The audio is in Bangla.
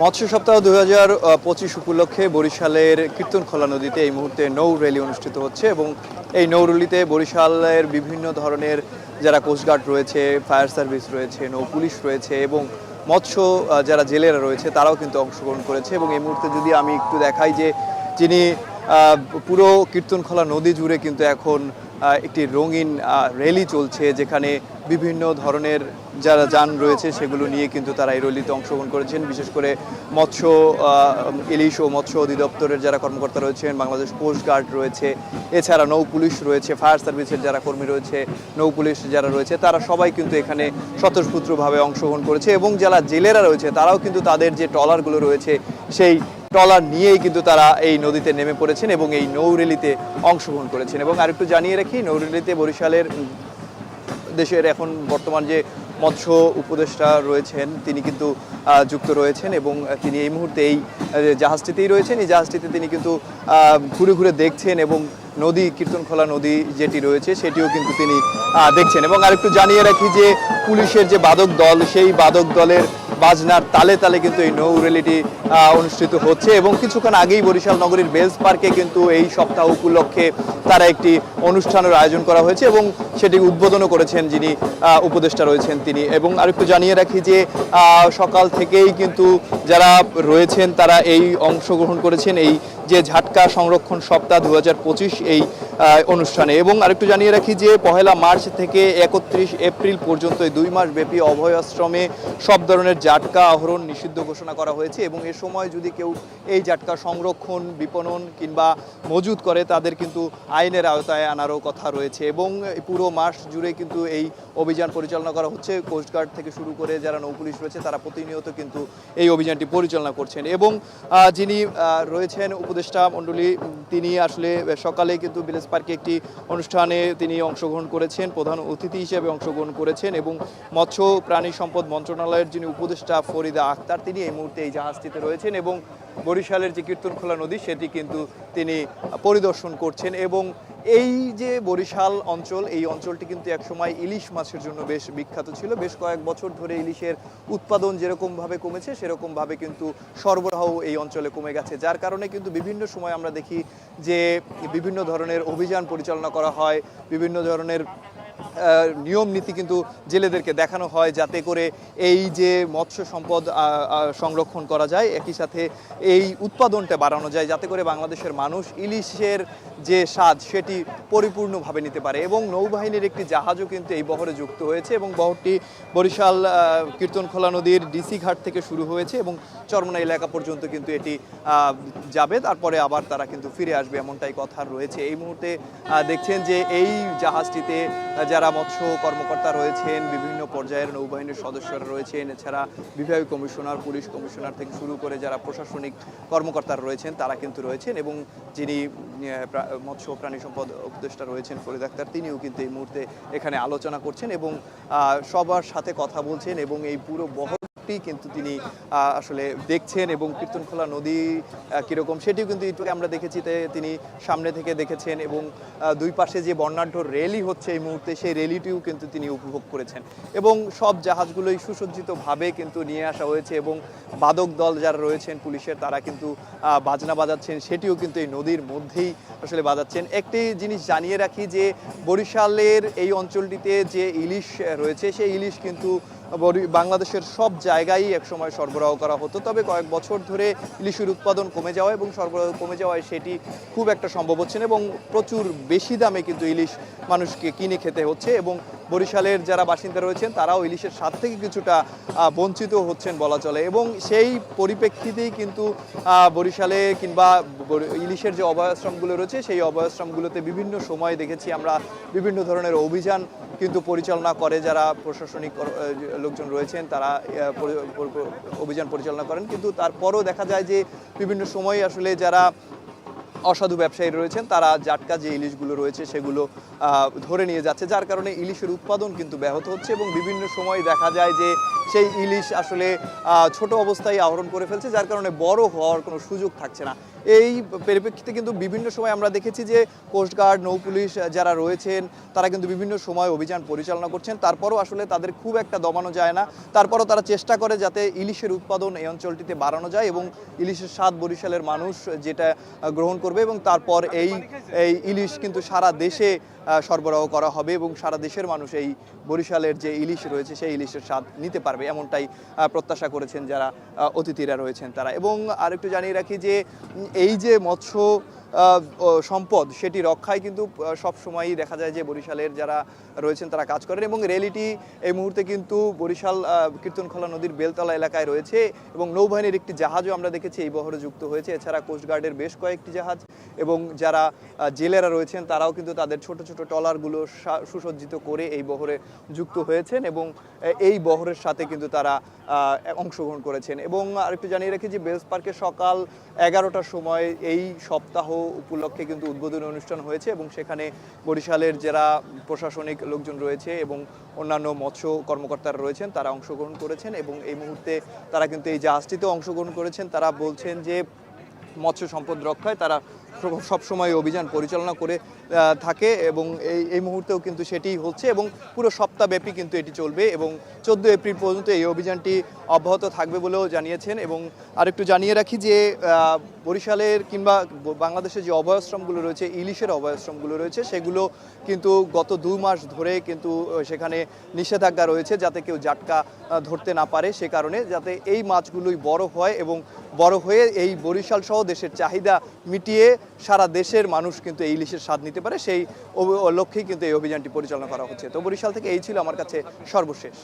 মৎস্য সপ্তাহ 2025 উপলক্ষে বরিশালের কীর্তনখোলা নদীতে এই মুহূর্তে নৌ র্যালি অনুষ্ঠিত হচ্ছে এবং এই নৌ র্যালিতে বরিশালের বিভিন্ন ধরনের যারা কোস্টগার্ড রয়েছে, ফায়ার সার্ভিস রয়েছে, নৌ পুলিশ রয়েছে এবং মৎস্য যারা জেলেরা রয়েছে তারাও কিন্তু অংশগ্রহণ করেছে। এবং এই মুহূর্তে যদি আমি একটু দেখাই যে যিনি পুরো কীর্তনখোলা নদী জুড়ে কিন্তু এখন একটি রঙিন র্যালি চলছে, যেখানে বিভিন্ন ধরনের যারা যান রয়েছে সেগুলো নিয়ে কিন্তু তারা এই র্যালিতে অংশগ্রহণ করেছেন। বিশেষ করে মৎস্য ইলিশ ও মৎস্য অধিদপ্তরের যারা কর্মকর্তা রয়েছেন, বাংলাদেশ কোস্টগার্ড রয়েছে, এছাড়া নৌ পুলিশ রয়েছে, ফায়ার সার্ভিসের যারা কর্মী রয়েছে, নৌ পুলিশ যারা রয়েছে, তারা সবাই কিন্তু এখানে স্বতঃস্ফূর্তভাবে অংশগ্রহণ করেছে। এবং যারা জেলেরা রয়েছে তারাও কিন্তু তাদের যে ট্রলারগুলো রয়েছে সেই ট্রলার নিয়েই কিন্তু তারা এই নদীতে নেমে পড়েছেন এবং এই নৌ র্যালিতে অংশগ্রহণ করেছেন। এবং আরেকটু জানিয়ে রাখি, নৌ র্যালিতে বরিশালের দেশের এখন বর্তমান যে মৎস্য উপদেষ্টা রয়েছেন তিনি কিন্তু যুক্ত রয়েছেন এবং তিনি এই মুহূর্তে এই জাহাজটিতেই রয়েছেন। এই জাহাজটিতে তিনি কিন্তু ঘুরে ঘুরে দেখছেন এবং নদী কীর্তনখোলা নদী যেটি রয়েছে সেটিও কিন্তু তিনি দেখছেন। এবং আরেকটু জানিয়ে রাখি যে পুলিশের যে বাদক দল, সেই বাদক দলের বাজনার তালে তালে কিন্তু এই নৌ র্যালিটি অনুষ্ঠিত হচ্ছে। এবং কিছুক্ষণ আগেই বরিশাল নগরীর বেলস পার্কে কিন্তু এই সপ্তাহ উপলক্ষে তারা একটি অনুষ্ঠানের আয়োজন করা হয়েছে এবং সেটি উদ্বোধনও করেছেন যিনি উপদেষ্টা রয়েছেন তিনি। এবং আরেকটু জানিয়ে রাখি যে সকাল থেকেই কিন্তু যারা রয়েছেন তারা এই অংশগ্রহণ করেছেন এই যে ঝাটকা সংরক্ষণ সপ্তাহ 2025 এই অনুষ্ঠানে। এবং আরেকটু জানিয়ে রাখি যে 1 মার্চ থেকে 31 এপ্রিল পর্যন্ত এই 2 মাস ব্যাপী অভয় আশ্রমে সব ধরনের জাটকা আহরণ নিষিদ্ধ ঘোষণা করা হয়েছে। এবং এ সময় যদি কেউ এই জাটকা সংরক্ষণ, বিপণন কিংবা মজুত করে তাদের কিন্তু আইনের আওতায় আনারও কথা রয়েছে। এবং পুরো মাস জুড়ে কিন্তু এই অভিযান পরিচালনা করা হচ্ছে। কোস্টগার্ড থেকে শুরু করে যারা নৌ পুলিশ রয়েছে তারা প্রতিনিয়ত কিন্তু এই অভিযানটি পরিচালনা করছেন। এবং যিনি রয়েছেন উপদেষ্টা মণ্ডলী, তিনি আসলে সকালে কিন্তু ভিলেজ পার্কে একটি অনুষ্ঠানে তিনি অংশগ্রহণ করেছেন, প্রধান অতিথি হিসেবে অংশগ্রহণ করেছেন। এবং মৎস্য প্রাণী সম্পদ মন্ত্রণালয়ের যিনি উপদেষ্টা ফরিদা আক্তার, তিনি এই মুহূর্তে এই জাহাজটিতে রয়েছেন এবং বরিশালের যে কীর্তনখোলা নদী সেটি কিন্তু তিনি পরিদর্শন করছেন। এবং এই যে বরিশাল অঞ্চল, এই অঞ্চলটি কিন্তু একসময় ইলিশ মাছের জন্য বেশ বিখ্যাত ছিল। বেশ কয়েক বছর ধরে ইলিশের উৎপাদন যেরকমভাবে কমেছে সেরকমভাবে কিন্তু সরবরাহ এই অঞ্চলে কমে গেছে, যার কারণে কিন্তু বিভিন্ন সময় আমরা দেখি যে বিভিন্ন ধরনের অভিযান পরিচালনা করা হয়, বিভিন্ন ধরনের নিয়ম নীতি কিন্তু জেলেদেরকে দেখানো হয় যাতে করে এই যে মৎস্য সম্পদ সংরক্ষণ করা যায়, একই সাথে এই উৎপাদনটা বাড়ানো যায় যাতে করে বাংলাদেশের মানুষ ইলিশের যে স্বাদ সেটি পরিপূর্ণভাবে নিতে পারে। এবং নৌবাহিনীর একটি জাহাজও কিন্তু এই বহরে যুক্ত হয়েছে এবং বহরটি বরিশাল কীর্তনখোলা নদীর ডিসি ঘাট থেকে শুরু হয়েছে এবং চরমোনা এলাকা পর্যন্ত কিন্তু এটি যাবে, তারপরে আবার তারা কিন্তু ফিরে আসবে এমনটাই কথা রয়েছে। এই মুহূর্তে দেখছেন যে এই জাহাজটিতে যারা মৎস্য কর্মকর্তা রয়েছেন, বিভিন্ন পর্যায়ের নৌবাহিনীর সদস্যরা রয়েছেন, এছাড়া বিভাগীয় কমিশনার, পুলিশ কমিশনার থেকে শুরু করে যারা প্রশাসনিক কর্মকর্তারা রয়েছেন তারা কিন্তু রয়েছেন। এবং যিনি মৎস্য প্রাণী সম্পদ উপদেষ্টা রয়েছেন ফরিদ আক্তার, তিনিও কিন্তু এই মুহূর্তে এখানে আলোচনা করছেন এবং সবার সাথে কথা বলছেন এবং এই পুরো কিন্তু তিনি আসলে দেখছেন। এবং কীর্তনখোলা নদী কীরকম সেটিও কিন্তু একটু আমরা দেখেছি, তিনি সামনে থেকে দেখেছেন। এবং দুই পাশে যে বর্ণাঢ্য র্যালি হচ্ছে এই মুহূর্তে, সেই র্যালিটিও কিন্তু তিনি উপভোগ করেছেন। এবং সব জাহাজগুলোই সুসজ্জিতভাবে কিন্তু নিয়ে আসা হয়েছে এবং বাদক দল যারা রয়েছেন পুলিশের তারা কিন্তু বাজনা বাজাচ্ছেন, সেটিও কিন্তু এই নদীর মধ্যেই আসলে বাজাচ্ছেন। একটি জিনিস জানিয়ে রাখি যে বরিশালের এই অঞ্চলটিতে যে ইলিশ রয়েছে সেই ইলিশ কিন্তু বাংলাদেশের সব জায়গায় একসময় সরবরাহ করা হতো, তবে কয়েক বছর ধরে ইলিশের উৎপাদন কমে যাওয়ায় এবং সরবরাহ কমে যাওয়ায় সেটি খুব একটা সম্ভব হচ্ছে না এবং প্রচুর বেশি দামে কিন্তু ইলিশ মানুষকে কিনে খেতে হচ্ছে। এবং বরিশালের যারা বাসিন্দা রয়েছেন তারাও ইলিশের স্বাদ থেকে কিছুটা বঞ্চিত হচ্ছেন বলা চলে। এবং সেই পরিপ্রেক্ষিতেই কিন্তু বরিশালে কিংবা ইলিশের যে অভয়াশ্রমগুলো রয়েছে সেই অভয়াশ্রমগুলোতে বিভিন্ন সময় দেখেছি আমরা বিভিন্ন ধরনের অভিযান কিন্তু পরিচালনা করে যারা প্রশাসনিক লোকজন রয়েছেন, তারা অভিযান পরিচালনা করেন। কিন্তু তারপরও দেখা যায় যে বিভিন্ন সময় আসলে যারা অসাধু ব্যবসায়ী রয়েছেন, তারা জাটকা যে ইলিশগুলো রয়েছে সেগুলো ধরে নিয়ে যাচ্ছে, যার কারণে ইলিশের উৎপাদন কিন্তু ব্যাহত হচ্ছে এবং বিভিন্ন সময় দেখা যায় যে সেই ইলিশ আসলে ছোট অবস্থায় আহরণ করে ফেলছে, যার কারণে বড় হওয়ার কোনো সুযোগ থাকছে না। এই পরিপ্রেক্ষিতে কিন্তু বিভিন্ন সময় আমরা দেখেছি যে কোস্টগার্ড, নৌপুলিশ যারা রয়েছেন তারা কিন্তু বিভিন্ন সময় অভিযান পরিচালনা করছেন, তারপরও আসলে তাদের খুব একটা দমানো যায় না। তারপরও তারা চেষ্টা করে যাতে ইলিশের উৎপাদন এই অঞ্চলটিতে বাড়ানো যায় এবং ইলিশের স্বাদ বরিশালের মানুষ যেটা গ্রহণ করবে এবং তারপর এই এই ইলিশ কিন্তু সারা দেশে সরবরাহ করা হবে এবং সারা দেশের মানুষ এই বরিশালের যে ইলিশ রয়েছে সেই ইলিশের স্বাদ নিতে পারবে, এমনটাই প্রত্যাশা করেছেন যারা অতিথিরা রয়েছেন তারা। এবং আরেকটু জানিয়ে রাখি যে এই যে মৎস্য সম্পদ সেটি রক্ষায় কিন্তু সব সময়ই দেখা যায় যে বরিশালের যারা রয়েছেন তারা কাজ করেন এবং রেলিটি এই মুহূর্তে কিন্তু বরিশাল কীর্তনখোলা নদীর বেলতলা এলাকায় রয়েছে এবং নৌবাহিনীর একটি জাহাজও আমরা দেখেছি এই বহরে যুক্ত হয়েছে। এছাড়া কোস্টগার্ডের বেশ কয়েকটি জাহাজ এবং যারা জেলেরা রয়েছেন তারাও কিন্তু তাদের ছোট ছোট ট্রলারগুলো সুসজ্জিত করে এই বহরে যুক্ত হয়েছেন এবং এই বহরের সাথে কিন্তু তারা অংশগ্রহণ করেছেন। এবং আরেকটু জানিয়ে রাখি যে বেলস পার্কে সকাল 11টার সময় এই সপ্তাহ উপলক্ষে কিন্তু উদ্বোধনী অনুষ্ঠান হয়েছে এবং সেখানে বরিশালের যারা প্রশাসনিক লোকজন রয়েছে এবং অন্যান্য মৎস্য কর্মকর্তারা রয়েছেন তারা অংশগ্রহণ করেছেন এবং এই মুহূর্তে তারা কিন্তু এই জাহাজটিতেও অংশগ্রহণ করেছেন। তারা বলছেন যে মৎস্য সম্পদ রক্ষায় তারা সবসময় অভিযান পরিচালনা করে থাকে এবং এই মুহূর্তেও কিন্তু সেটিই হচ্ছে এবং পুরো সপ্তাহব্যাপী কিন্তু এটি চলবে এবং 14 এপ্রিল পর্যন্ত এই অভিযানটি অব্যাহত থাকবে বলেও জানিয়েছেন। এবং আরেকটু জানিয়ে রাখি যে বরিশালের কিংবা বাংলাদেশের যে অভয়াশ্রমগুলো রয়েছে, ইলিশের অভয়াশ্রমগুলো রয়েছে, সেগুলো কিন্তু গত 2 মাস ধরে কিন্তু সেখানে নিষেধাজ্ঞা রয়েছে যাতে কেউ জাটকা ধরতে না পারে, সে কারণে যাতে এই মাছগুলোই বড় হয় এবং বড় হয়ে এই বরিশাল সহ দেশের চাহিদা মিটিয়ে সারা দেশের মানুষ কিন্তু এই ইলিশের স্বাদ নিতে পারে, সেই লক্ষ্যেই কিন্তু এই অভিযানটি পরিচালনা করা হচ্ছে। তো বরিশাল থেকে এই ছিল আমার কাছে সর্বশেষ।